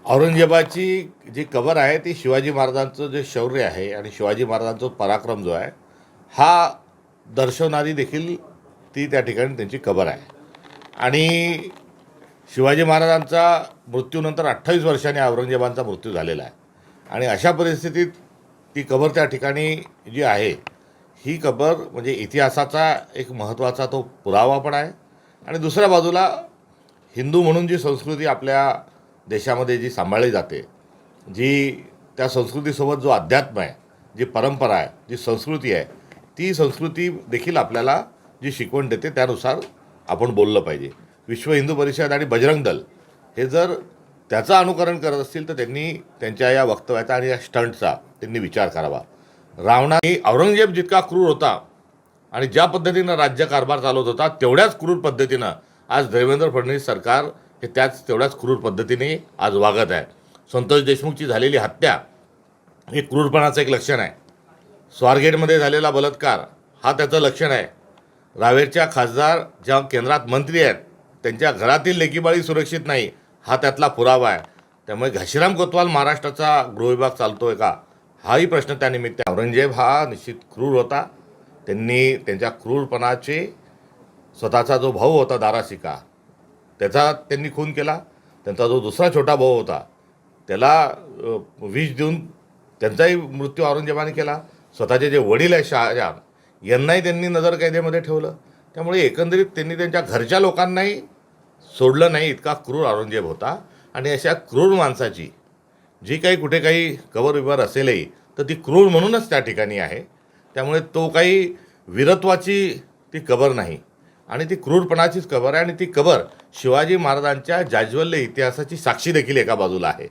औरंगजेबाची जी कबर आहे ती शिवाजी महाराजांचं जे शौर्य आहे आणि शिवाजी महाराजांचा पराक्रम जो आहे हा दर्शवणारी देखील ती त्या ठिकाणी त्यांची कबर आहे. आणि शिवाजी महाराजांचा मृत्यूनंतर 28 वर्षांनी औरंगजेबांचा मृत्यू झालेला आहे. आणि अशा परिस्थितीत ती कबर त्या ठिकाणी जी आहे ही कबर म्हणजे इतिहासाचा एक महत्त्वाचा तो पुरावा पण आहे. आणि दुसऱ्या बाजूला हिंदू म्हणून जी संस्कृती आपल्या देशामध्ये जी सांभाळली जाते, जी त्या संस्कृतीसोबत जो अध्यात्म आहे, जी परंपरा आहे, जी संस्कृती आहे, ती संस्कृती देखील आपल्याला जी शिकवण देते त्यानुसार आपण बोललं पाहिजे. विश्व हिंदू परिषद आणि बजरंग दल हे जर त्याचं अनुकरण करत असतील तर त्यांनी त्यांच्या या वक्तव्याचा आणि या स्टंटचा त्यांनी विचार करावा. औरंगजेब जितका क्रूर होता आणि ज्या पद्धतीनं राज्यकारभार चालवत होता तेवढ्याच क्रूर पद्धतीनं आज देवेंद्र फडणवीस सरकार हे तेवढ्याच क्रूर पद्धतीने आज वागत आहे. संतोष देशमुखची झालेली हत्या हे क्रूरपणाचं एक लक्षण आहे. स्वारगेटमध्ये झालेला बलात्कार हा त्याचं लक्षण आहे. रावेरच्या खासदार ज्या केंद्रात मंत्री आहेत त्यांच्या घरातील लेकीबाळी सुरक्षित नाही हा त्यातला पुरावा आहे. त्यामुळे घाशीराम कोतवाल महाराष्ट्राचा गृहविभाग चालतोय का हाही प्रश्न त्यानिमित्त. औरंगजेब हा निश्चित क्रूर होता. त्यांनी त्यांच्या क्रूरपणाचे स्वतःचा जो भाऊ होता दाराशिका त्याचा त्यांनी खून केला. त्यांचा जो दुसरा छोटा भाऊ होता त्याला विष देऊन त्यांचाही मृत्यू औरंगजेबाने केला. स्वतःचे जे वडील आहे शहाजहान यांनाही त्यांनी नजरकैदेमध्ये ठेवलं. त्यामुळे एकंदरीत त्यांनी त्यांच्या घरच्या लोकांनाही सोडलं नाही, इतका क्रूर औरंगजेब होता. आणि अशा क्रूर माणसाची जी काही कुठे काही कबर विवर असेलही तर ती क्रूर म्हणूनच त्या ठिकाणी आहे. त्यामुळे तो काही वीरत्वाची ती कबर नाही आणि ती क्रूरपणाचीच कबर आहे. आणि ती कबर शिवाजी महाराजांच्या जाज्वल्य इतिहासाची साक्षी देखील एका बाजूला आहे.